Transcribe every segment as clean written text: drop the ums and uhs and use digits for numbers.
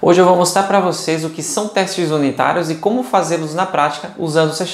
Hoje eu vou mostrar para vocês o que são testes unitários e como fazê-los na prática usando o C#.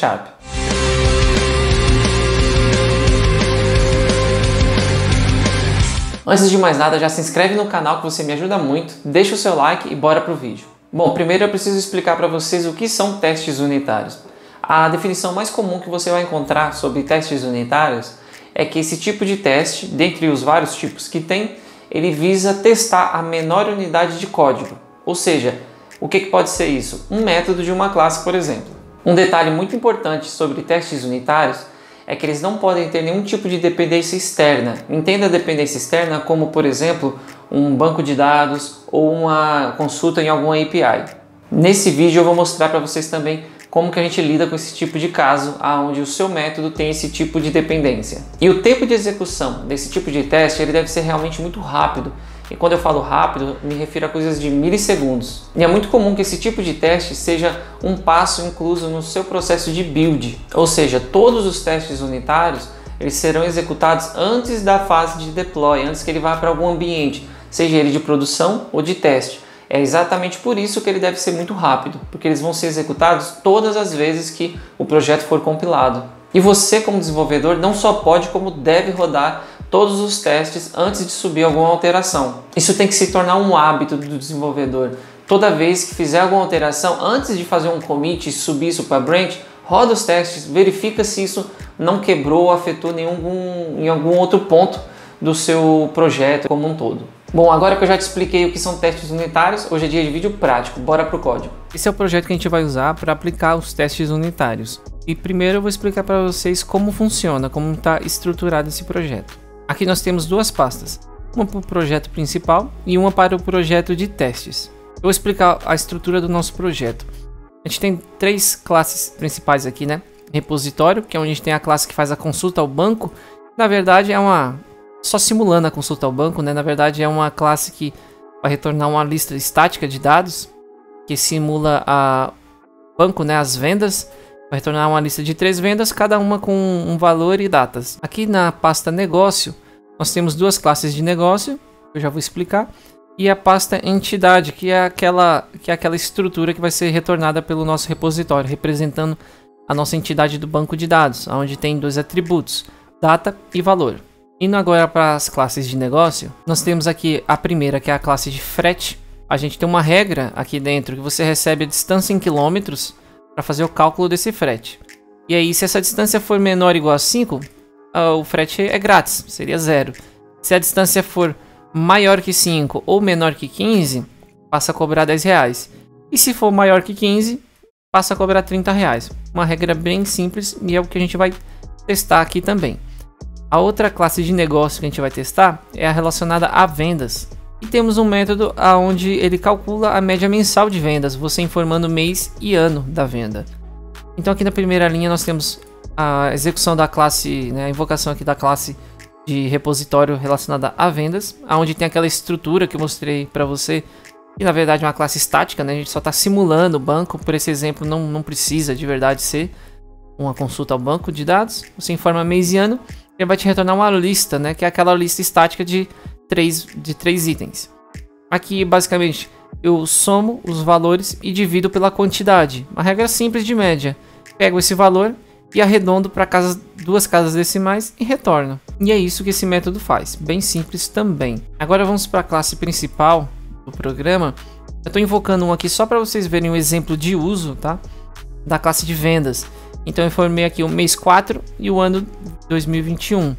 Antes de mais nada, já se inscreve no canal que você me ajuda muito, deixa o seu like e bora pro vídeo. Bom, primeiro eu preciso explicar para vocês o que são testes unitários. A definição mais comum que você vai encontrar sobre testes unitários é que esse tipo de teste, dentre os vários tipos que tem, ele visa testar a menor unidade de código. Ou seja, o que pode ser isso? Um método de uma classe, por exemplo. Um detalhe muito importante sobre testes unitários é que eles não podem ter nenhum tipo de dependência externa. Entenda a dependência externa como, por exemplo, um banco de dados ou uma consulta em alguma API. Nesse vídeo eu vou mostrar para vocês também como que a gente lida com esse tipo de caso, onde o seu método tem esse tipo de dependência. E o tempo de execução desse tipo de teste ele deve ser realmente muito rápido. E quando eu falo rápido, me refiro a coisas de milissegundos. E é muito comum que esse tipo de teste seja um passo incluso no seu processo de build. Ou seja, todos os testes unitários eles serão executados antes da fase de deploy, antes que ele vá para algum ambiente, seja ele de produção ou de teste. É exatamente por isso que ele deve ser muito rápido, porque eles vão ser executados todas as vezes que o projeto for compilado. E você, como desenvolvedor, não só pode, como deve rodar todos os testes antes de subir alguma alteração. Isso tem que se tornar um hábito do desenvolvedor. Toda vez que fizer alguma alteração, antes de fazer um commit e subir isso para branch, roda os testes, verifica se isso não quebrou ou afetou em algum outro ponto do seu projeto como um todo. Bom, agora que eu já te expliquei o que são testes unitários, hoje é dia de vídeo prático, bora pro código. Esse é o projeto que a gente vai usar para aplicar os testes unitários. E primeiro eu vou explicar para vocês como funciona, como está estruturado esse projeto. Aqui nós temos duas pastas, uma para o projeto principal e uma para o projeto de testes. Eu vou explicar a estrutura do nosso projeto. A gente tem três classes principais aqui, né? Repositório, que é onde a gente tem a classe que faz a consulta ao banco. Na verdade é só simulando a consulta ao banco, né? Na verdade é uma classe que vai retornar uma lista estática de dados que simula o banco, né? As vendas. Vai retornar uma lista de 3 vendas, cada uma com um valor e datas. Aqui na pasta negócio, nós temos duas classes de negócio, que eu já vou explicar, e a pasta entidade, que é aquela estrutura que vai ser retornada pelo nosso repositório, representando a nossa entidade do banco de dados, onde tem dois atributos, data e valor. Indo agora para as classes de negócio, nós temos aqui a primeira, que é a classe de frete. A gente tem uma regra aqui dentro, que você recebe a distância em quilômetros, para fazer o cálculo desse frete. E aí, se essa distância for menor ou igual a 5, o frete é grátis, seria 0. Se a distância for maior que 5 ou menor que 15, passa a cobrar R$10. E se for maior que 15, passa a cobrar R$30. Uma regra bem simples e é o que a gente vai testar aqui também. A outra classe de negócio que a gente vai testar é a relacionada a vendas. E temos um método onde ele calcula a média mensal de vendas, você informando mês e ano da venda. Então aqui na primeira linha nós temos a execução da classe, né, a invocação aqui da classe de repositório relacionada a vendas, onde tem aquela estrutura que eu mostrei para você, que na verdade é uma classe estática, né, a gente só está simulando o banco, por esse exemplo não precisa de verdade ser uma consulta ao banco de dados, você informa mês e ano, ele vai te retornar uma lista, né, que é aquela lista estática de três itens. Aqui basicamente eu somo os valores e divido pela quantidade. Uma regra simples de média. Pego esse valor e arredondo para duas casas decimais e retorno. E é isso que esse método faz. Bem simples também. Agora vamos para a classe principal do programa. Eu estou invocando um aqui só para vocês verem um exemplo de uso, tá? Da classe de vendas. Então eu informei aqui o mês 4 e o ano 2021.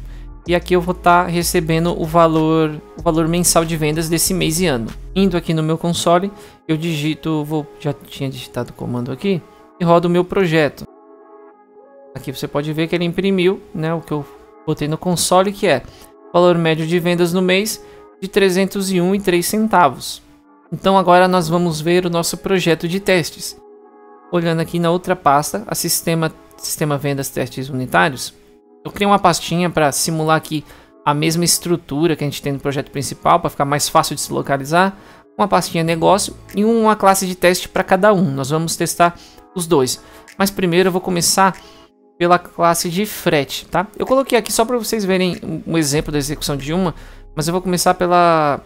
E aqui eu vou estar recebendo o valor mensal de vendas desse mês e ano. Indo aqui no meu console, eu digito, já tinha digitado o comando aqui, e rodo o meu projeto. Aqui você pode ver que ele imprimiu, né, o que eu botei no console, que é valor médio de vendas no mês de R$ 301,03. Então agora nós vamos ver o nosso projeto de testes. Olhando aqui na outra pasta, a sistema vendas testes unitários, eu criei uma pastinha para simular aqui a mesma estrutura que a gente tem no projeto principal, para ficar mais fácil de se localizar. Uma pastinha negócio e uma classe de teste para cada um. Nós vamos testar os dois. Mas primeiro eu vou começar pela classe de frete, tá? Eu coloquei aqui só para vocês verem um exemplo da execução de uma, mas eu vou começar pela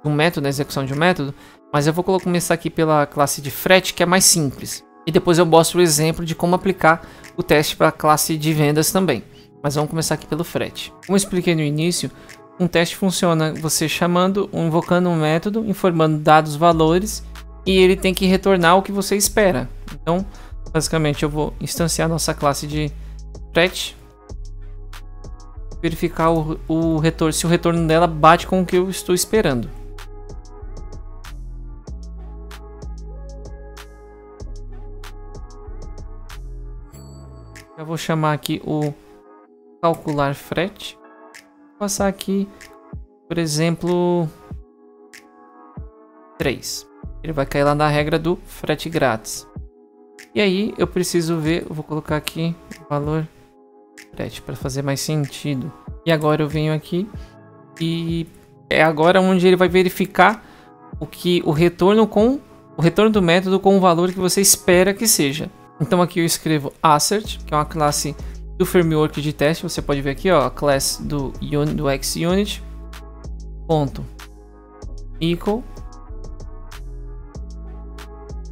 um método, a execução de um método, Mas eu vou começar aqui pela classe de frete, que é mais simples. E depois eu mostro o exemplo de como aplicar o teste para a classe de vendas também. Mas vamos começar aqui pelo frete. Como eu expliquei no início, um teste funciona você chamando, invocando um método, informando dados, valores, e ele tem que retornar o que você espera. Então, basicamente, eu vou instanciar nossa classe de frete, verificar o retorno, se o retorno dela bate com o que eu estou esperando. Eu vou chamar aqui o calcular frete. Vou passar aqui, por exemplo, 3. Ele vai cair lá na regra do frete grátis. E aí eu preciso ver, eu vou colocar aqui o valor frete para fazer mais sentido. E agora eu venho aqui e é agora onde ele vai verificar o retorno do método com o valor que você espera que seja. Então aqui eu escrevo assert, que é uma classe do framework de teste. Você pode ver aqui, ó, a classe do XUnit ponto equal.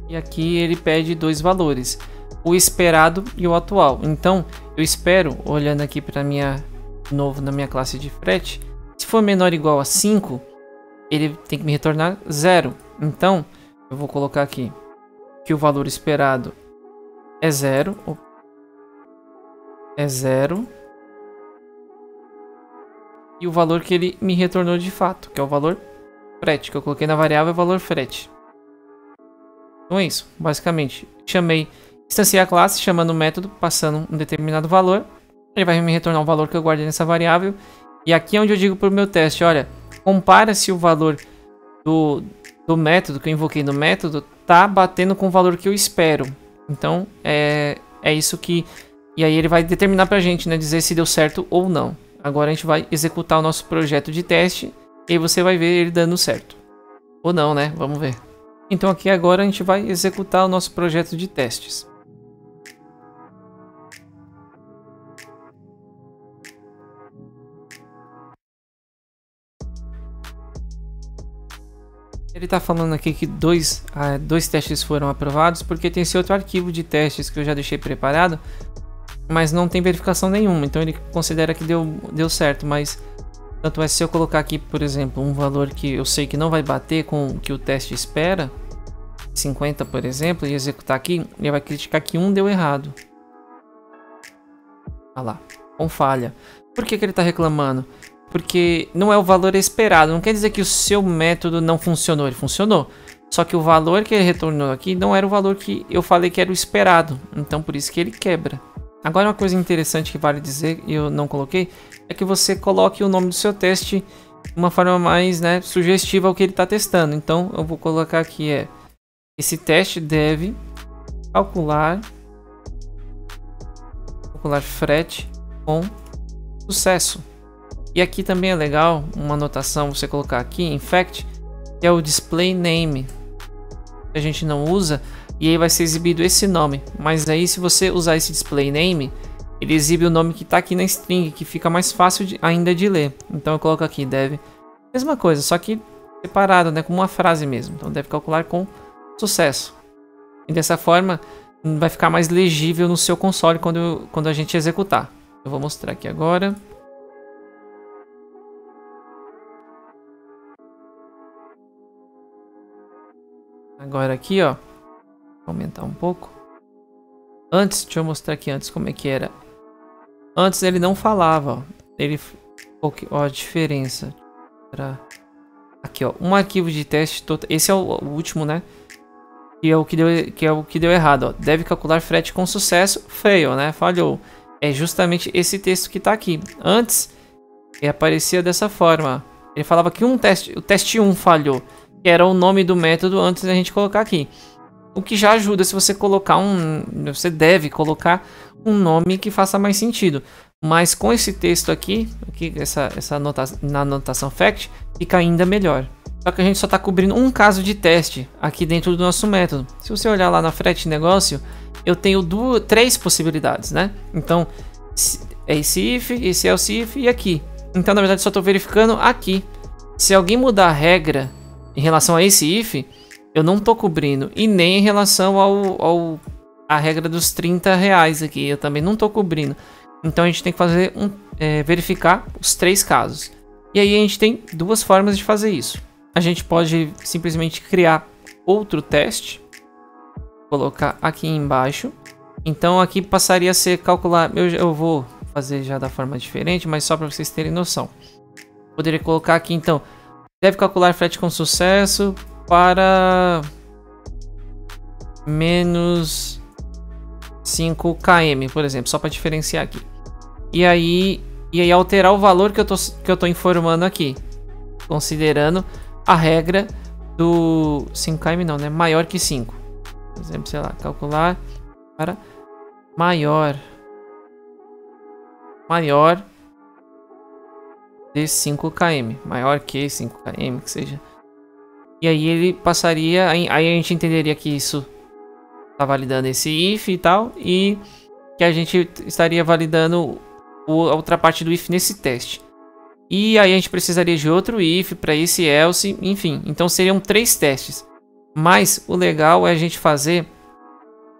E aqui ele pede dois valores, o esperado e o atual. Então eu espero, olhando aqui para na minha classe de frete, se for menor ou igual a 5, ele tem que me retornar 0. Então eu vou colocar aqui que o valor esperado é 0. É 0. E o valor que ele me retornou de fato, que é o valor frete, que eu coloquei na variável valor frete. Então é isso, basicamente. Instanciei a classe, chamando o método, passando um determinado valor. Ele vai me retornar um valor que eu guardei nessa variável. E aqui é onde eu digo para o meu teste, olha, compara se o valor do método que eu invoquei no método tá batendo com o valor que eu espero. Então é isso que... E aí ele vai determinar pra gente, né, dizer se deu certo ou não. Agora a gente vai executar o nosso projeto de teste e aí você vai ver ele dando certo. Ou não, né? Vamos ver. Então aqui agora a gente vai executar o nosso projeto de testes. Ele está falando aqui que dois testes foram aprovados porque tem esse outro arquivo de testes que eu já deixei preparado, mas não tem verificação nenhuma, então ele considera que deu certo. Mas tanto é, se eu colocar aqui, por exemplo, um valor que eu sei que não vai bater com o que o teste espera, 50 por exemplo, e executar aqui, ele vai criticar que deu errado. Olha lá, com falha. Por que ele está reclamando? Porque não é o valor esperado. Não quer dizer que o seu método não funcionou. Ele funcionou. Só que o valor que ele retornou aqui não era o valor que eu falei que era o esperado. Então por isso que ele quebra. Agora uma coisa interessante que vale dizer, e eu não coloquei, é que você coloque o nome do seu teste de uma forma mais, né, sugestiva ao que ele está testando. Então eu vou colocar aqui, esse teste deve calcular frete com sucesso. E aqui também é legal uma anotação você colocar aqui em fact, que é o display name, que a gente não usa, e aí vai ser exibido esse nome. Mas aí se você usar esse display name, ele exibe o nome que está aqui na string, que fica mais fácil ainda de ler. Então eu coloco aqui deve, mesma coisa, só que separado, né, como uma frase mesmo. Então deve calcular com sucesso. E dessa forma vai ficar mais legível no seu console quando a gente executar. Eu vou mostrar aqui agora. Agora aqui, ó, vou aumentar um pouco. Antes, deixa eu mostrar aqui antes como é que era. Antes ele não falava, ó. Ó a diferença. Aqui, ó, um arquivo de teste total. Esse é o último, né? Que é o que deu errado, ó. Deve calcular frete com sucesso, fail, né? Falhou. É justamente esse texto que tá aqui. Antes, ele aparecia dessa forma. Ele falava que o teste 1 falhou, que era o nome do método antes da gente colocar aqui. O que já ajuda se você colocar você deve colocar um nome que faça mais sentido. Mas com esse texto aqui na anotação fact, fica ainda melhor. Só que a gente só está cobrindo um caso de teste aqui dentro do nosso método. Se você olhar lá na frete negócio, eu tenho 3 possibilidades, né? Então, é esse if, esse else if e aqui. Então, na verdade, só estou verificando aqui. Se alguém mudar a regra em relação a esse if, eu não tô cobrindo. E nem em relação a regra dos R$30 aqui, eu também não tô cobrindo. Então a gente tem que fazer verificar os 3 casos. E aí a gente tem 2 formas de fazer isso. A gente pode simplesmente criar outro teste, colocar aqui embaixo. Então aqui passaria a ser calcular, eu vou fazer já da forma diferente, mas só para vocês terem noção. Poderia colocar aqui então, deve calcular frete com sucesso para menos 5 km, por exemplo, só para diferenciar aqui. E aí alterar o valor que eu tô informando aqui, considerando a regra do 5 km não, né? Maior que 5. Por exemplo, sei lá, calcular para maior de 5 km, maior que 5 km, que seja. E aí ele passaria, aí a gente entenderia que isso está validando esse if e tal, e que a gente estaria validando a outra parte do if nesse teste. E aí a gente precisaria de outro if para esse else, enfim. Então seriam 3 testes. Mas o legal é a gente fazer,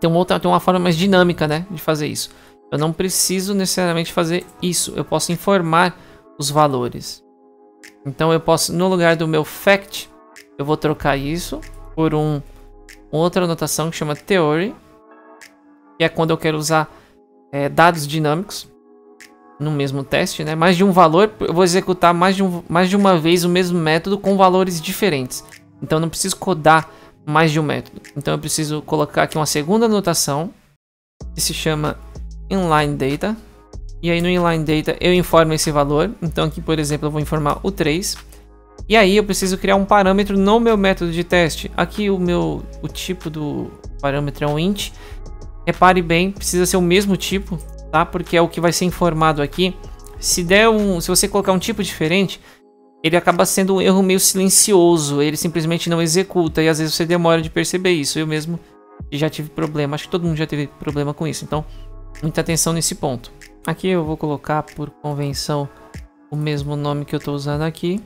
tem uma forma mais dinâmica, né, de fazer isso. Eu não preciso necessariamente fazer isso, eu posso informar os valores. Então eu posso, no lugar do meu fact, eu vou trocar isso por outra anotação que chama theory, que é quando eu quero usar dados dinâmicos no mesmo teste, né? Mais de um valor, eu vou executar mais de uma vez o mesmo método com valores diferentes. Então eu não preciso codar mais de um método. Então eu preciso colocar aqui uma segunda anotação que se chama inline data. E aí no inline data eu informo esse valor. Então aqui, por exemplo, eu vou informar o 3. E aí eu preciso criar um parâmetro no meu método de teste. Aqui o tipo do parâmetro é um int. Repare bem, precisa ser o mesmo tipo, tá? Porque é o que vai ser informado aqui. Se você colocar um tipo diferente, ele acaba sendo um erro meio silencioso. Ele simplesmente não executa e às vezes você demora de perceber isso. Eu mesmo já tive problema, acho que todo mundo já teve problema com isso. Então, muita atenção nesse ponto. Aqui eu vou colocar por convenção o mesmo nome que eu estou usando aqui.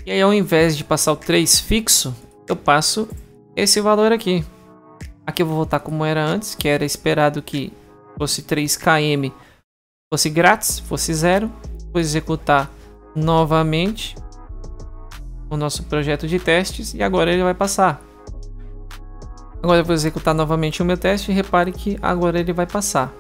E aí ao invés de passar o 3 fixo, eu passo esse valor aqui. Aqui eu vou voltar como era antes, que era esperado que fosse 3 km, fosse grátis, fosse 0. Vou executar novamente o nosso projeto de testes e agora ele vai passar. Agora eu vou executar novamente o meu teste e repare que agora ele vai passar.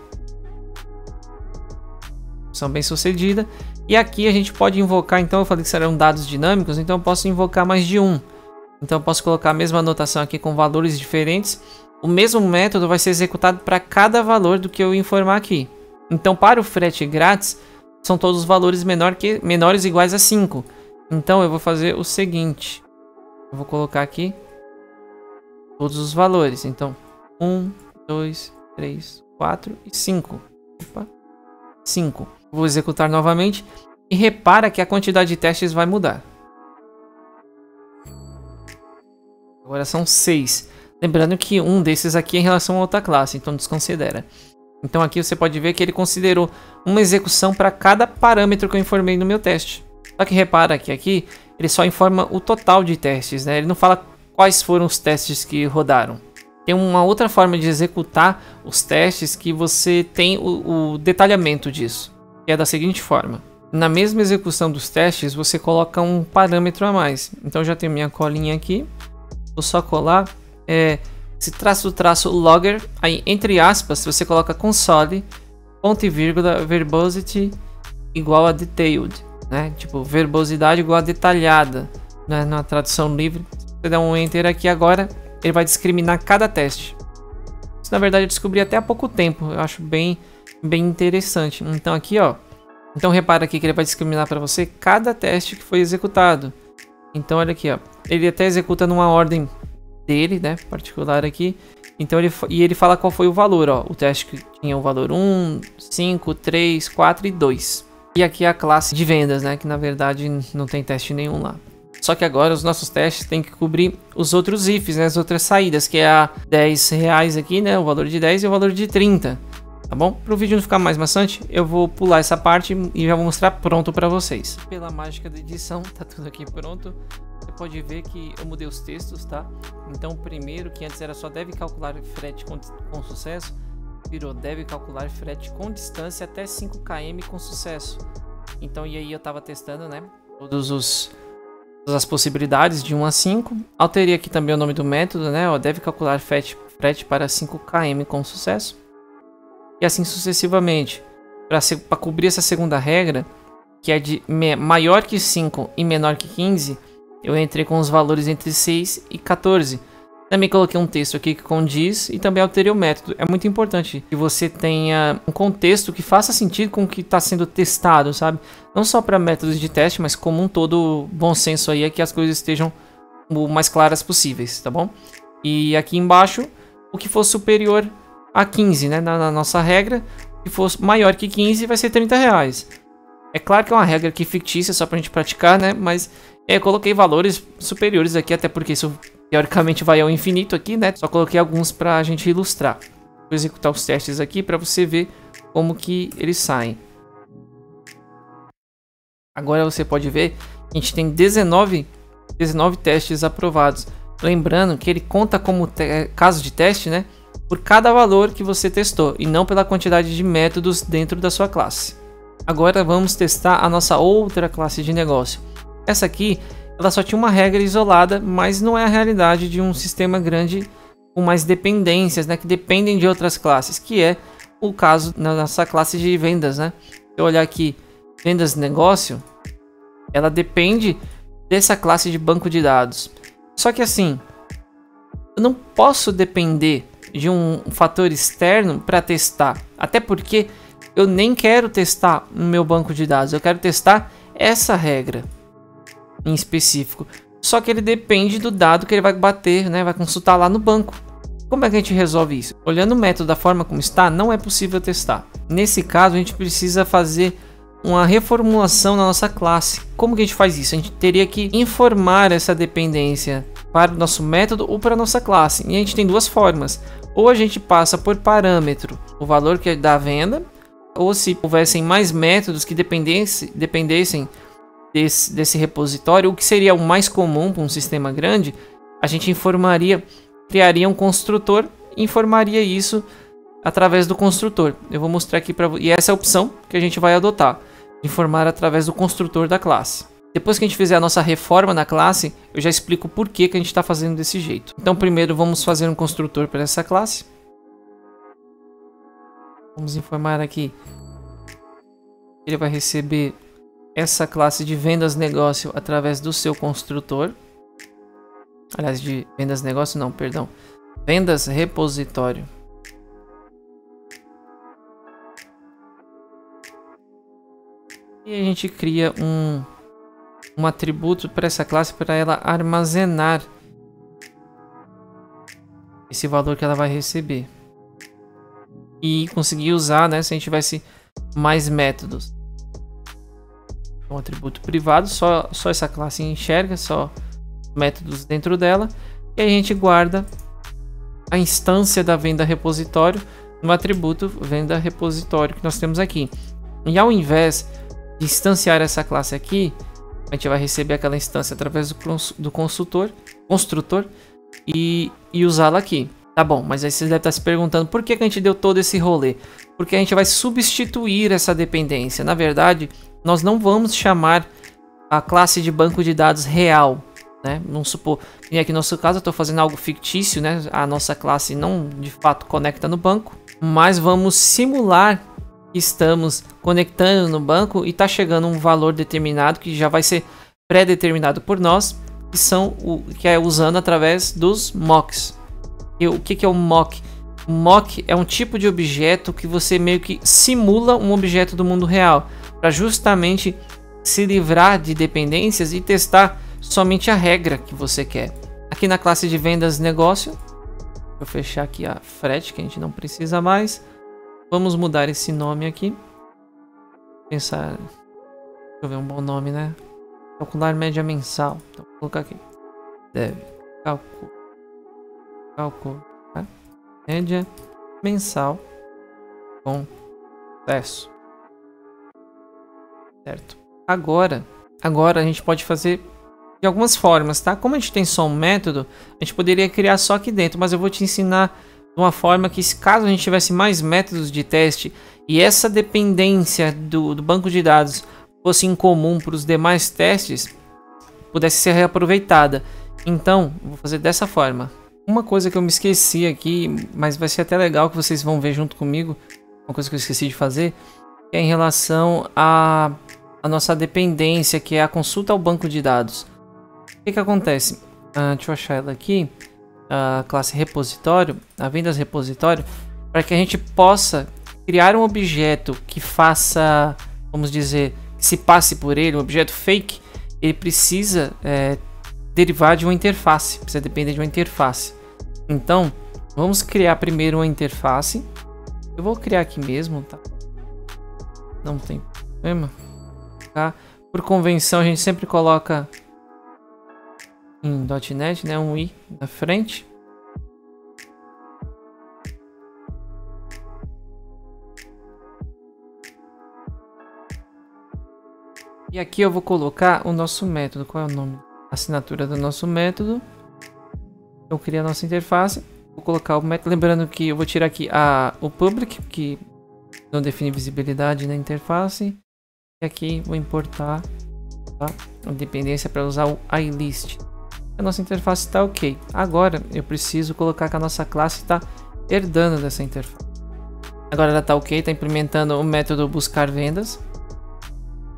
Missão bem sucedida. E aqui a gente pode invocar, então eu falei que serão dados dinâmicos, então eu posso invocar mais de um. Então eu posso colocar a mesma anotação aqui com valores diferentes. O mesmo método vai ser executado para cada valor do que eu informar aqui. Então para o frete grátis, são todos os valores menores ou iguais a 5. Então eu vou fazer o seguinte. Eu vou colocar aqui todos os valores. Então 1, 2, 3, 4 e 5. Opa, 5. Vou executar novamente. E repara que a quantidade de testes vai mudar. Agora são 6. Lembrando que um desses aqui é em relação a outra classe, então desconsidera. Então aqui você pode ver que ele considerou uma execução para cada parâmetro que eu informei no meu teste. Só que repara que aqui ele só informa o total de testes, né? Ele não fala quais foram os testes que rodaram. Tem uma outra forma de executar os testes que você tem o detalhamento disso, que é da seguinte forma. Na mesma execução dos testes, você coloca um parâmetro a mais. Então já tenho minha colinha aqui. Vou só colar esse traço logger, aí entre aspas você coloca console, ponto e vírgula, verbosity igual a detailed, né? Tipo, verbosidade igual a detalhada, né? Na tradução livre. Você dá um enter aqui agora, ele vai discriminar cada teste. Isso na verdade eu descobri até há pouco tempo, eu acho bem interessante. Então aqui ó, então repara aqui que ele vai discriminar para você cada teste que foi executado. Então olha aqui ó, ele até executa numa ordem dele, né, particular aqui. Então ele fala qual foi o valor, ó. O teste que tinha o valor 1, 5, 3, 4 e 2. E aqui é a classe de vendas, né, que na verdade não tem teste nenhum lá. Só que agora os nossos testes têm que cobrir os outros ifs, né, as outras saídas, que é a R$10 aqui, né, o valor de 10 e o valor de 30. Tá bom? Para o vídeo não ficar mais maçante, eu vou pular essa parte e já vou mostrar pronto para vocês. Pela mágica da edição, tá tudo aqui pronto. Você pode ver que eu mudei os textos, tá? Então, o primeiro, que antes era só deve calcular frete com sucesso, virou deve calcular frete com distância até 5 km com sucesso. Então, e aí eu tava testando, né? Todas as possibilidades de 1 a 5. Alterei aqui também o nome do método, né? Ó, deve calcular frete para 5 km com sucesso. E assim sucessivamente. Para cobrir essa segunda regra, que é de maior que 5 e menor que 15, eu entrei com os valores entre 6 e 14. Também coloquei um texto aqui que condiz e também alterei o método. É muito importante que você tenha um contexto que faça sentido com o que está sendo testado, sabe? Não só para métodos de teste, mas como um todo, bom senso aí é que as coisas estejam o mais claras possíveis, tá bom? E aqui embaixo, o que for superior a 15, né? Na nossa regra, o que for maior que 15 vai ser R$30. É claro que é uma regra aqui fictícia, só pra gente praticar, né? Mas eu coloquei valores superiores aqui, até porque isso teoricamente vai ao infinito aqui, né? Só coloquei alguns pra gente ilustrar. Vou executar os testes aqui pra você ver como que eles saem. Agora você pode ver que a gente tem 19 testes aprovados. Lembrando que ele conta como caso de teste, né? Por cada valor que você testou e não pela quantidade de métodos dentro da sua classe. Agora vamos testar a nossa outra classe de negócio. Essa aqui, ela só tinha uma regra isolada, mas não é a realidade de um sistema grande com mais dependências, né, que dependem de outras classes, que é o caso na nossa classe de vendas, né? Se eu olhar aqui, vendas negócio, ela depende dessa classe de banco de dados. Só que assim, eu não posso depender de um fator externo para testar, até porque eu nem quero testar no meu banco de dados, eu quero testar essa regra em específico. Só que ele depende do dado que ele vai bater, né? Vai consultar lá no banco. Como é que a gente resolve isso? Olhando o método da forma como está, não é possível testar. Nesse caso, a gente precisa fazer uma reformulação na nossa classe. Como que a gente faz isso? A gente teria que informar essa dependência para o nosso método ou para a nossa classe. E a gente tem duas formas. Ou a gente passa por parâmetro o valor que é da venda, ou se houvessem mais métodos que dependessem desse repositório, o que seria o mais comum para um sistema grande, a gente criaria um construtor e informaria isso através do construtor. Eu vou mostrar aqui para vocês, e essa é a opção que a gente vai adotar, informar através do construtor da classe. Depois que a gente fizer a nossa reforma na classe, eu já explico por que a gente está fazendo desse jeito. Então primeiro vamos fazer um construtor para essa classe. Vamos informar aqui. Ele vai receber essa classe de vendas negócio através do seu construtor. Aliás, de vendas negócio não, perdão. Vendas repositório. E a gente cria um atributo para essa classe para ela armazenar esse valor que ela vai receber. E conseguir usar, né, se a gente tivesse mais métodos. Um atributo privado, só essa classe enxerga, só métodos dentro dela. E a gente guarda a instância da venda repositório no atributo venda repositório que nós temos aqui. E ao invés de instanciar essa classe aqui, a gente vai receber aquela instância através do construtor e usá-la aqui. Tá bom, mas aí você deve estar se perguntando por que a gente deu todo esse rolê. Porque a gente vai substituir essa dependência. Na verdade, nós não vamos chamar a classe de banco de dados real, né? Vamos supor, e aqui no nosso caso eu estou fazendo algo fictício, né? A nossa classe não de fato conecta no banco, mas vamos simular que estamos conectando no banco e está chegando um valor determinado que já vai ser pré-determinado por nós, que é usando através dos mocks. E o que é o mock? O mock é um tipo de objeto que você meio que simula um objeto do mundo real, para justamente se livrar de dependências e testar somente a regra que você quer. Aqui na classe de vendas negócio, vou fechar aqui a frete que a gente não precisa mais. Vamos mudar esse nome aqui. Pensar, deixa eu ver um bom nome, né? Calcular média mensal. Então vou colocar aqui. Deve calcular média mensal com sucesso. Certo. Agora a gente pode fazer de algumas formas, tá? Como a gente tem só um método, a gente poderia criar só aqui dentro, mas eu vou te ensinar de uma forma que, se caso a gente tivesse mais métodos de teste e essa dependência do banco de dados fosse incomum para os demais testes, pudesse ser reaproveitada. Então, vou fazer dessa forma. Uma coisa que eu me esqueci aqui, mas vai ser até legal que vocês vão ver junto comigo, uma coisa que eu esqueci de fazer, é em relação à nossa dependência, que é a consulta ao banco de dados. O que acontece? Deixa eu achar ela aqui. A classe repositório, a vendas repositório, para que a gente possa criar um objeto que faça, vamos dizer, que se passe por ele, um objeto fake, ele precisa derivar de uma interface, precisa depender de uma interface. Então, vamos criar primeiro uma interface. Eu vou criar aqui mesmo, tá? Não tem problema. Tá? Por convenção, a gente sempre coloca em .NET, né, um i na frente. E aqui eu vou colocar o nosso método. Qual é o nome? Assinatura do nosso método. Eu criei a nossa interface. Vou colocar o método. Lembrando que eu vou tirar aqui o public, que não define visibilidade na interface. E aqui vou importar, tá, a dependência para usar o iList. A nossa interface está ok. Agora eu preciso colocar que a nossa classe está herdando dessa interface. Agora ela está ok, está implementando o método buscar vendas.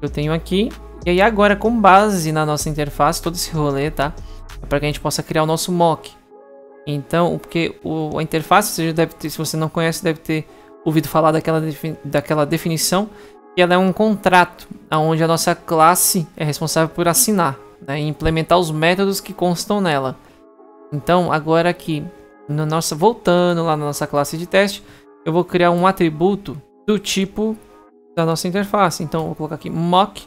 Eu tenho aqui. E aí agora, com base na nossa interface, todo esse rolê, tá? É para que a gente possa criar o nosso mock. Então, porque a interface, você já deve ter, se você não conhece, deve ter ouvido falar daquela definição, que ela é um contrato, onde a nossa classe é responsável por assinar, né, e implementar os métodos que constam nela. Então, agora aqui, voltando lá na nossa classe de teste, eu vou criar um atributo do tipo da nossa interface. Então, eu vou colocar aqui mock.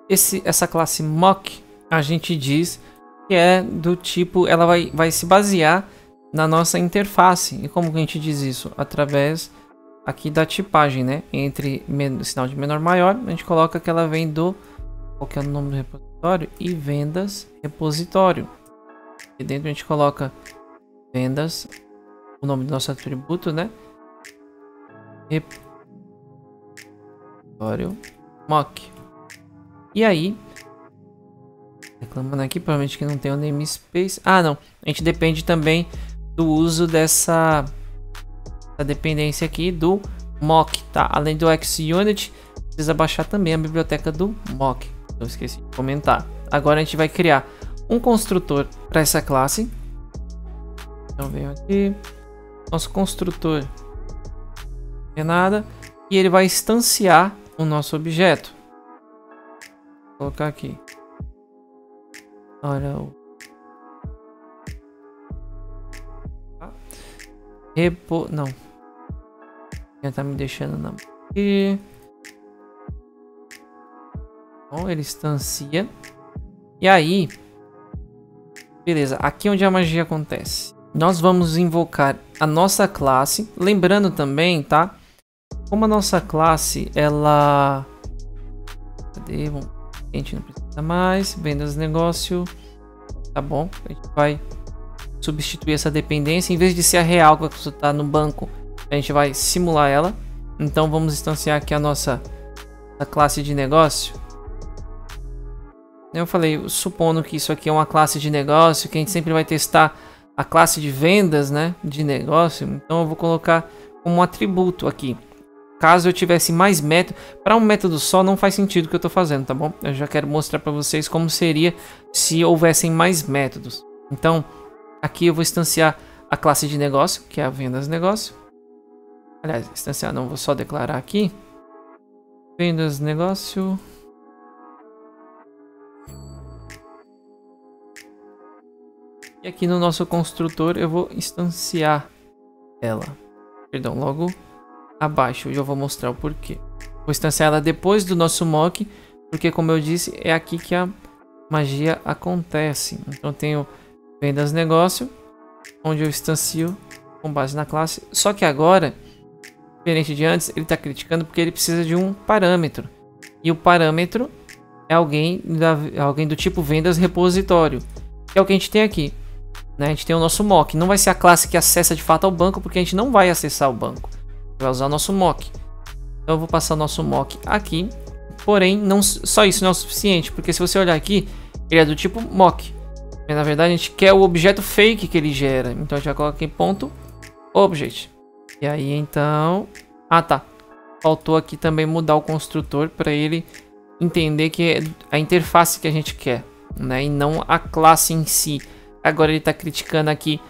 Essa classe mock, a gente diz que é do tipo, ela vai se basear na nossa interface. E como que a gente diz isso? Através aqui da tipagem, né? Entre sinal de menor maior, a gente coloca que ela vem do, qual que é o nome do repositório? E vendas repositório. E dentro a gente coloca vendas, o nome do nosso atributo, né? Repositório mock. E aí, reclamando aqui, provavelmente que não tem o namespace. Ah, não. A gente depende também do uso dessa dependência aqui do mock, tá? Além do XUnit, precisa baixar também a biblioteca do mock. Eu esqueci de comentar. Agora a gente vai criar um construtor para essa classe. Então venho aqui. Nosso construtor não é nada. E ele vai instanciar o nosso objeto. Vou colocar aqui. Olha o não. Já tá me deixando na aqui. Bom, ele instancia. E aí, beleza, aqui é onde a magia acontece. Nós vamos invocar a nossa classe, lembrando também, tá? Como a nossa classe, ela, cadê? A gente não precisa mais. Vendas negócio. Tá bom. A gente vai substituir essa dependência. Em vez de ser a real que vai consultar no banco, a gente vai simular ela. Então vamos instanciar aqui a classe de negócio. Eu falei, supondo que isso aqui é uma classe de negócio, que a gente sempre vai testar a classe de vendas, né? De negócio. Então eu vou colocar como um atributo aqui. Caso eu tivesse mais método, para um método só não faz sentido o que eu estou fazendo, tá bom? Eu já quero mostrar para vocês como seria se houvessem mais métodos. Então, aqui eu vou instanciar a classe de negócio, que é a vendas negócio. Aliás, instanciar não, vou só declarar aqui. Vendas negócio. E aqui no nosso construtor eu vou instanciar ela. Perdão, logo abaixo, eu já vou mostrar o porquê. Vou instanciar ela depois do nosso mock, porque como eu disse, é aqui que a magia acontece. Então eu tenho vendas negócio, onde eu instancio com base na classe. Só que agora, diferente de antes, ele está criticando porque ele precisa de um parâmetro. E o parâmetro é alguém do tipo vendas repositório, que é o que a gente tem aqui, né? A gente tem o nosso mock. Não vai ser a classe que acessa de fato ao banco, porque a gente não vai acessar o banco. Vai usar o nosso mock. Então eu vou passar o nosso mock aqui. Porém, não só isso não é o suficiente, porque se você olhar aqui, ele é do tipo mock. Mas, na verdade, a gente quer o objeto fake que ele gera. Então a gente vai colocar aqui ponto object. E aí então... Ah, tá. Faltou aqui também mudar o construtor para ele entender que é a interface que a gente quer, né? E não a classe em si. Agora ele está criticando aqui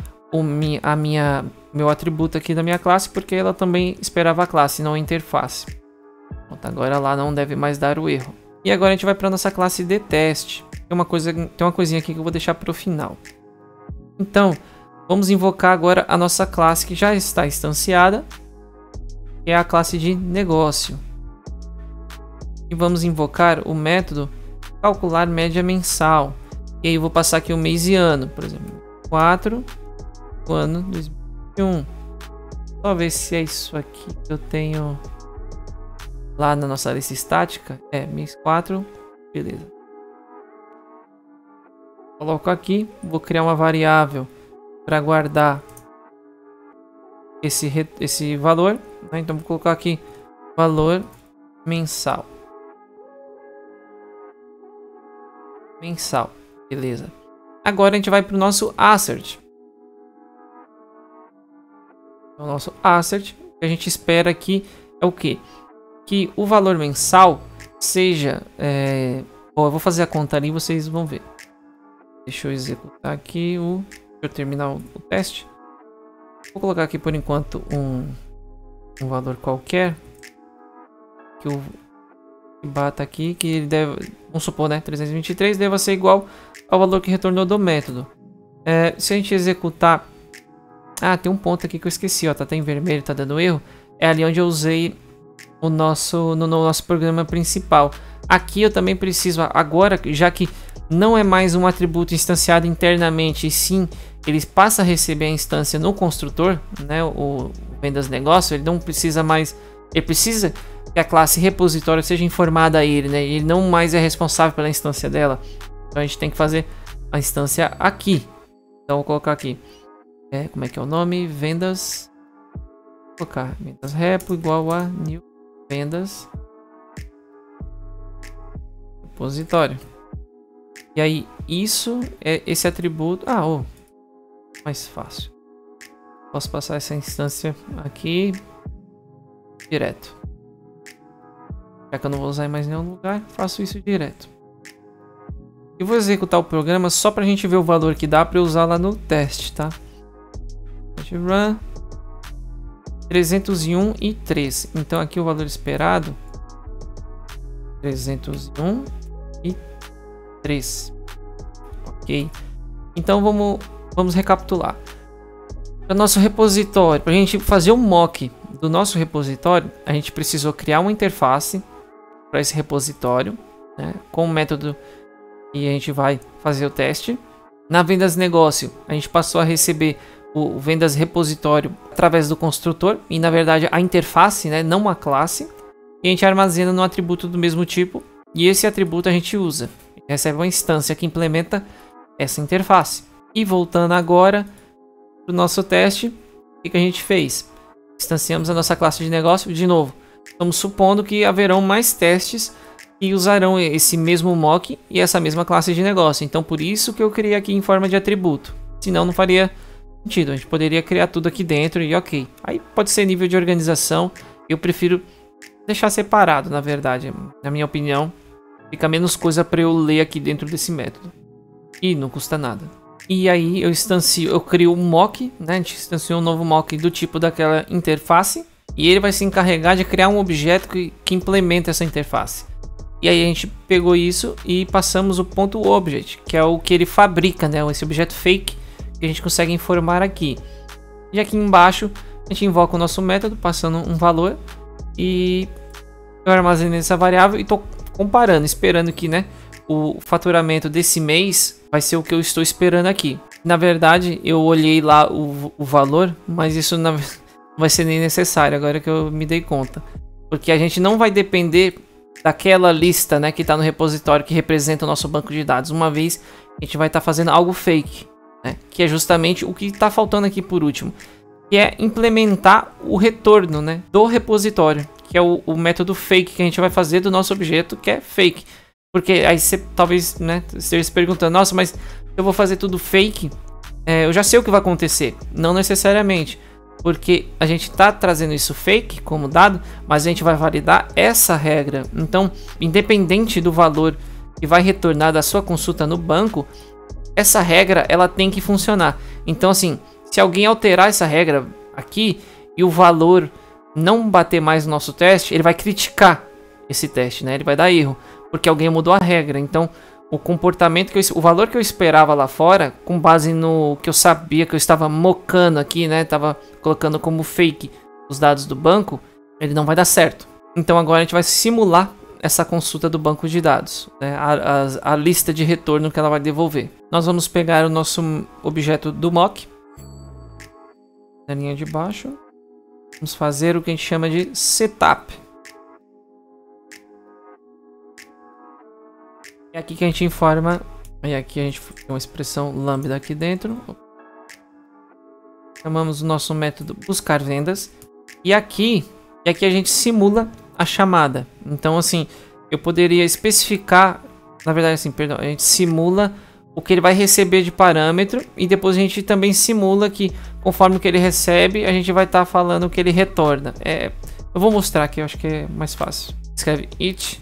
meu atributo aqui da minha classe, porque ela também esperava a classe, não a interface. Pronto, agora lá não deve mais dar o erro. E agora a gente vai para nossa classe de teste. Tem uma coisinha aqui que eu vou deixar para o final. Então, vamos invocar agora a nossa classe que já está instanciada, que é a classe de negócio. E vamos invocar o método calcular média mensal. E aí eu vou passar aqui o mês e ano, por exemplo, 4 do ano 2021. Só ver se é isso aqui que eu tenho lá na nossa lista estática. É, mês 4, beleza. Coloco aqui, vou criar uma variável para guardar esse valor, né? Então vou colocar aqui valor mensal. Beleza. Agora a gente vai para o nosso assert. O nosso assert, o que a gente espera aqui é o quê? Que o valor mensal seja... Bom, eu vou fazer a conta ali e vocês vão ver. Deixa eu executar aqui Deixa eu terminar o teste. Vou colocar aqui por enquanto um valor qualquer. Que eu bata aqui, que ele deve... Vamos supor, né? 323 deve ser igual ao valor que retornou do método. Se a gente executar... Ah, tem um ponto aqui que eu esqueci, ó. Tá em vermelho, tá dando erro. É ali onde eu usei no nosso programa principal. Aqui eu também preciso, agora, já que não é mais um atributo instanciado internamente, e sim, ele passa a receber a instância no construtor, né? O vendas negócio, ele não precisa mais... Ele precisa que a classe repositório seja informada a ele, né? Ele não mais é responsável pela instância dela. Então a gente tem que fazer a instância aqui. Então vou colocar aqui. Como é que é o nome? Vendas. Vou colocar vendas repo igual a new vendas repositório. E aí isso é esse atributo. Mais fácil. Posso passar essa instância aqui direto. Já que eu não vou usar em mais nenhum lugar, faço isso direto. E vou executar o programa só para a gente ver o valor que dá para eu usar lá no teste, tá? Run 301 e 3. Então aqui o valor esperado 301 e 3. Ok. Então vamos recapitular. Para o nosso repositório, para a gente fazer um mock do nosso repositório, a gente precisou criar uma interface para esse repositório, né, com o método que a gente vai fazer o teste. Na vendas negócio, a gente passou a receber o vendas repositório através do construtor e na verdade a interface, né, não uma classe, e a gente armazena no atributo do mesmo tipo, e esse atributo a gente usa. A gente recebe uma instância que implementa essa interface. E voltando agora para o nosso teste, o que a gente fez? Instanciamos a nossa classe de negócio de novo. Estamos supondo que haverão mais testes que usarão esse mesmo mock e essa mesma classe de negócio. Então por isso que eu criei aqui em forma de atributo. Senão não faria sentido. A gente poderia criar tudo aqui dentro e ok. Aí pode ser nível de organização. Eu prefiro deixar separado, na verdade. Na minha opinião, fica menos coisa para eu ler aqui dentro desse método. E não custa nada. E aí eu crio um mock, né? A gente instanciou um novo mock do tipo daquela interface. E ele vai se encarregar de criar um objeto que implementa essa interface. E aí a gente pegou isso e passamos o ponto object, que é o que ele fabrica, né? Esse objeto fake que a gente consegue informar aqui. E aqui embaixo a gente invoca o nosso método passando um valor. E eu armazenei essa variável e estou comparando, esperando que, né, o faturamento desse mês vai ser o que eu estou esperando aqui. Na verdade, eu olhei lá o valor, mas isso não vai ser nem necessário, agora que eu me dei conta. Porque a gente não vai depender daquela lista, né, que está no repositório que representa o nosso banco de dados. Uma vez a gente vai estar fazendo algo fake, né, que é justamente o que está faltando aqui por último, que é implementar o retorno, né, do repositório, que é o método fake que a gente vai fazer do nosso objeto, que é fake. Porque aí você talvez, né, esteja se perguntando, nossa, mas eu vou fazer tudo fake, eu já sei o que vai acontecer. Não necessariamente, porque a gente está trazendo isso fake como dado, mas a gente vai validar essa regra. Então, independente do valor que vai retornar da sua consulta no banco, essa regra ela tem que funcionar. Então, assim, se alguém alterar essa regra aqui e o valor não bater mais no nosso teste, ele vai criticar esse teste, né? Ele vai dar erro, porque alguém mudou a regra. Então, o comportamento, o valor que eu esperava lá fora, com base no que eu sabia que eu estava mocando aqui, né? Tava colocando como fake os dados do banco, ele não vai dar certo. Então agora a gente vai simular essa consulta do banco de dados, né? A lista de retorno que ela vai devolver. Nós vamos pegar o nosso objeto do mock, na linha de baixo. Vamos fazer o que a gente chama de setup. É aqui que a gente informa, e aqui a gente tem uma expressão lambda aqui dentro. Chamamos o nosso método buscar vendas. E aqui a gente simula a chamada. Então assim, eu poderia especificar, na verdade assim, perdão, a gente simula o que ele vai receber de parâmetro. E depois a gente também simula que conforme o que ele recebe, a gente vai estar falando o que ele retorna. Eu vou mostrar aqui, eu acho que é mais fácil. Escreve it.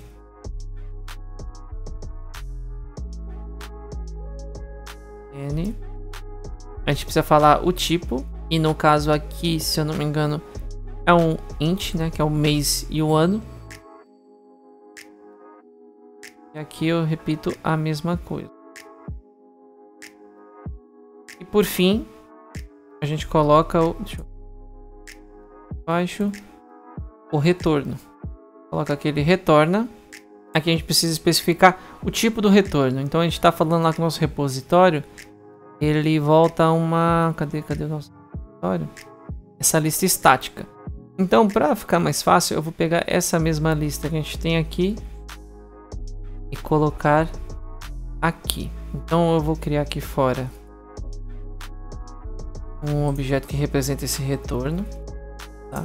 A gente precisa falar o tipo, e no caso aqui, se eu não me engano, é um int, né, que é o mês e o ano. E aqui eu repito a mesma coisa. E por fim, a gente coloca o baixo o retorno. Coloca aqui, ele retorna. Aqui a gente precisa especificar o tipo do retorno. Então a gente está falando lá com o nosso repositório. Ele volta uma... Cadê o nosso repositório? Essa lista estática. Então, para ficar mais fácil, eu vou pegar essa mesma lista que a gente tem aqui e colocar aqui. Então eu vou criar aqui fora um objeto que representa esse retorno, tá?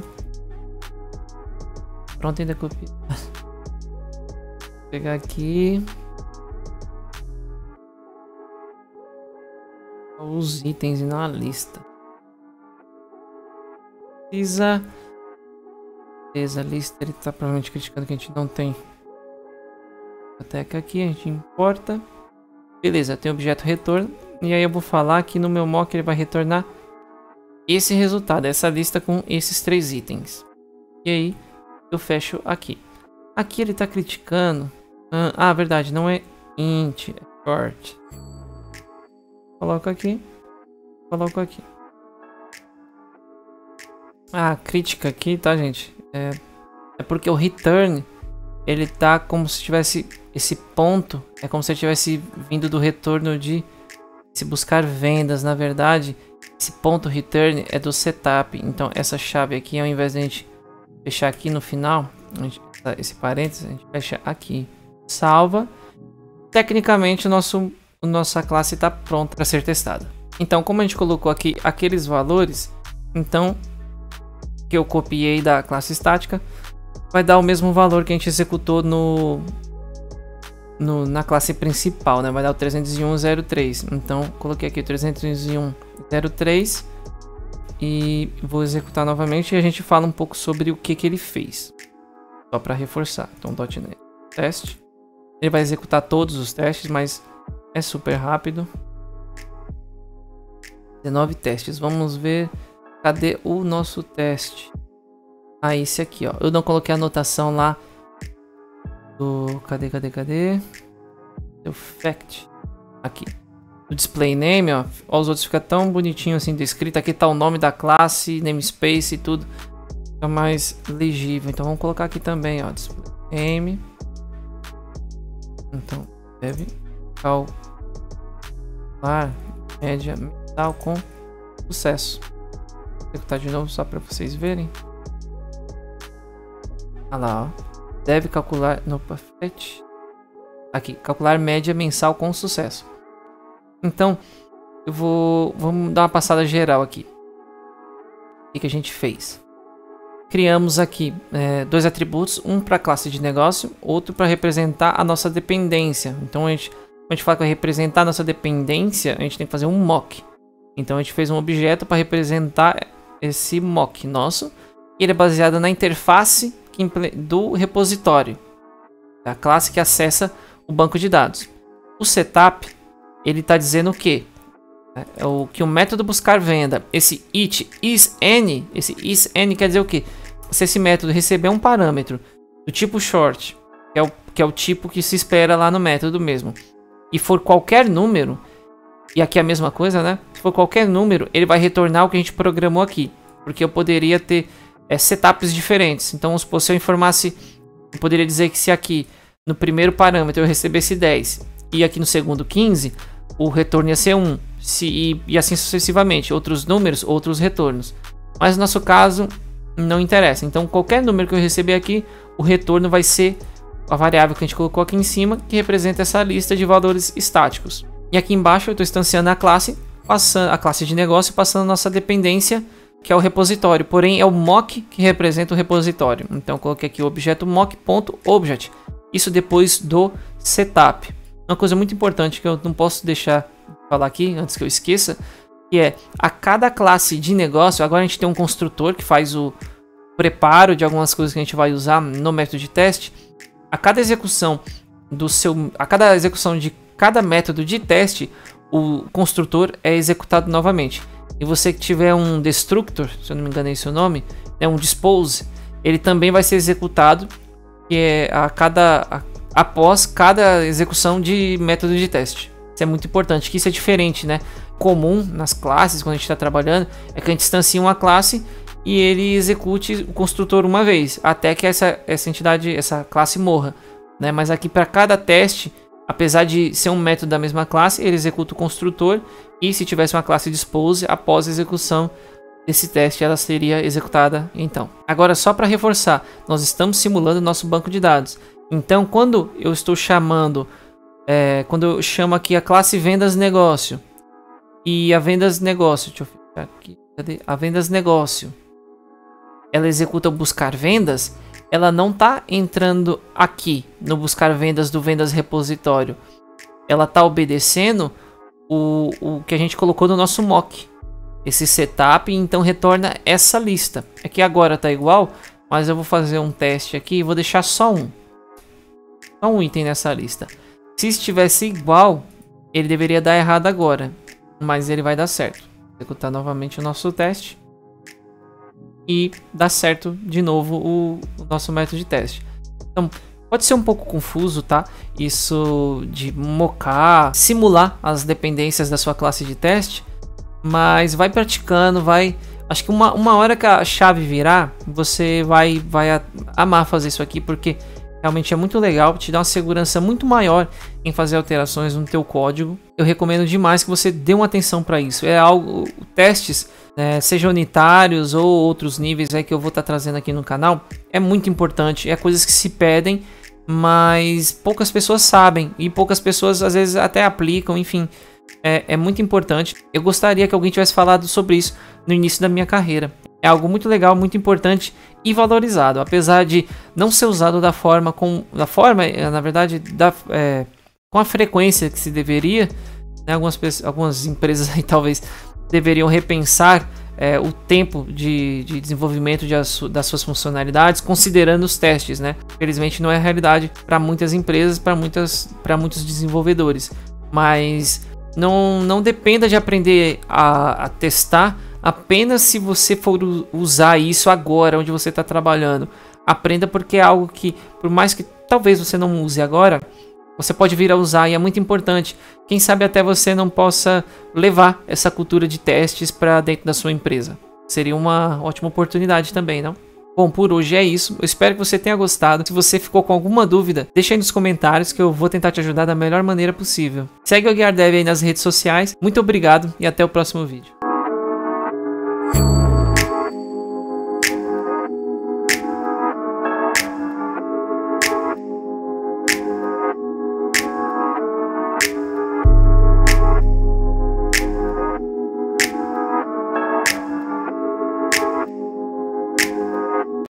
Pronto, ainda copiei. Vou pegar aqui os itens e não a lista. Beleza, a lista, ele tá provavelmente criticando que a gente não tem biblioteca aqui, a gente importa. Beleza, tem objeto retorno. E aí eu vou falar que no meu mock ele vai retornar esse resultado, essa lista com esses 3 itens. E aí eu fecho aqui. Aqui ele tá criticando. Verdade, não é int, é short. Coloco aqui. Coloco aqui. A crítica aqui, tá, gente? É porque o return, ele tá como se tivesse esse ponto. É como se ele tivesse vindo do retorno de se buscar vendas. Na verdade, esse ponto return é do setup. Então essa chave aqui, ao invés de a gente fechar aqui no final, esse parênteses, a gente fecha aqui. Salva. Tecnicamente nossa classe está pronta para ser testada. Então, como a gente colocou aqui aqueles valores, então que eu copiei da classe estática, vai dar o mesmo valor que a gente executou na classe principal, né? Vai dar o 301.03. Então, coloquei aqui o 301.03 e vou executar novamente e a gente fala um pouco sobre o que ele fez. Só para reforçar. Então, .NET teste. Ele vai executar todos os testes, mas é super rápido. 19 testes. Vamos ver. Cadê o nosso teste? Esse aqui, ó. Eu não coloquei a anotação lá do... Cadê? O fact. Aqui. O display name, ó. Os outros ficam tão bonitinho assim descrito. Aqui tá o nome da classe, namespace e tudo. Fica mais legível. Então vamos colocar aqui também, ó. Display name. Então, deve calcular média mensal com sucesso. Vou executar de novo só para vocês verem. Olha lá, ó. deve calcular no Puppet. Aqui, calcular média mensal com sucesso. Então, vamos dar uma passada geral aqui. O que a gente fez? Criamos aqui 2 atributos, um para a classe de negócio, outro para representar a nossa dependência. Então, quando a gente fala que vai representar a nossa dependência, a gente tem que fazer um mock. Então, a gente fez um objeto para representar esse mock nosso. E ele é baseado na interface do repositório, a classe que acessa o banco de dados. O setup, ele está dizendo o quê? Que o método buscar venda, esse it isAny, esse isAny quer dizer o quê? Se esse método receber um parâmetro do tipo short, que é o tipo que se espera lá no método mesmo, e for qualquer número, e aqui é a mesma coisa, né? Se for qualquer número, ele vai retornar o que a gente programou aqui, porque eu poderia ter setups diferentes. Então, se eu informasse, eu poderia dizer que se aqui no primeiro parâmetro eu recebesse 10 e aqui no segundo 15, o retorno ia ser 1, e assim sucessivamente, outros números, outros retornos. Mas no nosso caso, não interessa. Então, qualquer número que eu receber aqui, o retorno vai ser a variável que a gente colocou aqui em cima, que representa essa lista de valores estáticos. E aqui embaixo eu estou instanciando a classe de negócio, passando a nossa dependência, que é o repositório. Porém, é o mock que representa o repositório. Então, eu coloquei aqui o objeto mock.object. Isso depois do setup. Uma coisa muito importante que eu não posso deixar de falar aqui, antes que eu esqueça, que é a cada classe de negócio, agora a gente tem um construtor que faz o preparo de algumas coisas que a gente vai usar no método de teste. A cada execução de cada método de teste, o construtor é executado novamente. E você que tiver um destructor, se eu não me engano é esse o nome, um dispose, ele também vai ser executado, que é após cada execução de método de teste. Isso é muito importante, que isso é diferente, né? Comum nas classes, quando a gente está trabalhando, é que a gente instancia uma classe e ele execute o construtor uma vez, até que essa classe morra, né? Mas aqui para cada teste, apesar de ser um método da mesma classe, ele executa o construtor, e se tivesse uma classe dispose, após a execução desse teste, ela seria executada então. Agora, só para reforçar, nós estamos simulando o nosso banco de dados. Então, quando eu estou chamando, quando eu chamo aqui a classe vendas negócio, e a vendas negócio, deixa eu ficar aqui, cadê? A vendas negócio, ela executa o buscar vendas, ela não está entrando aqui no buscar vendas do vendas repositório. Ela está obedecendo o que a gente colocou no nosso mock. Esse setup, então retorna essa lista. Aqui agora está igual, mas eu vou fazer um teste aqui e vou deixar só um item nessa lista. Se estivesse igual, ele deveria dar errado agora, mas ele vai dar certo. Vou executar novamente o nosso teste. E dá certo de novo o nosso método de teste. Então, pode ser um pouco confuso, tá? Isso de mocar, simular as dependências da sua classe de teste. Mas vai praticando, acho que uma hora que a chave virar, você vai amar fazer isso aqui, porque realmente é muito legal, te dá uma segurança muito maior em fazer alterações no teu código. Eu recomendo demais que você dê uma atenção para isso. É algo, testes, sejam unitários ou outros níveis que eu vou estar trazendo aqui no canal, é muito importante. É coisas que se pedem, mas poucas pessoas sabem e poucas pessoas às vezes até aplicam, enfim. É muito importante. Eu gostaria que alguém tivesse falado sobre isso no início da minha carreira. É algo muito legal, muito importante e valorizado, apesar de não ser usado na verdade, com a frequência que se deveria, né? Algumas empresas aí talvez deveriam repensar o tempo de desenvolvimento das suas funcionalidades, considerando os testes, né? Infelizmente não é a realidade para muitas empresas, para muitos desenvolvedores, mas não dependa de aprender a testar apenas se você for usar isso agora, onde você está trabalhando. Aprenda, porque é algo que, por mais que talvez você não use agora, você pode vir a usar e é muito importante. Quem sabe até você não possa levar essa cultura de testes para dentro da sua empresa. Seria uma ótima oportunidade também, não? Bom, por hoje é isso. Eu espero que você tenha gostado. Se você ficou com alguma dúvida, deixa aí nos comentários que eu vou tentar te ajudar da melhor maneira possível. Segue o Aguiar Dev aí nas redes sociais. Muito obrigado e até o próximo vídeo.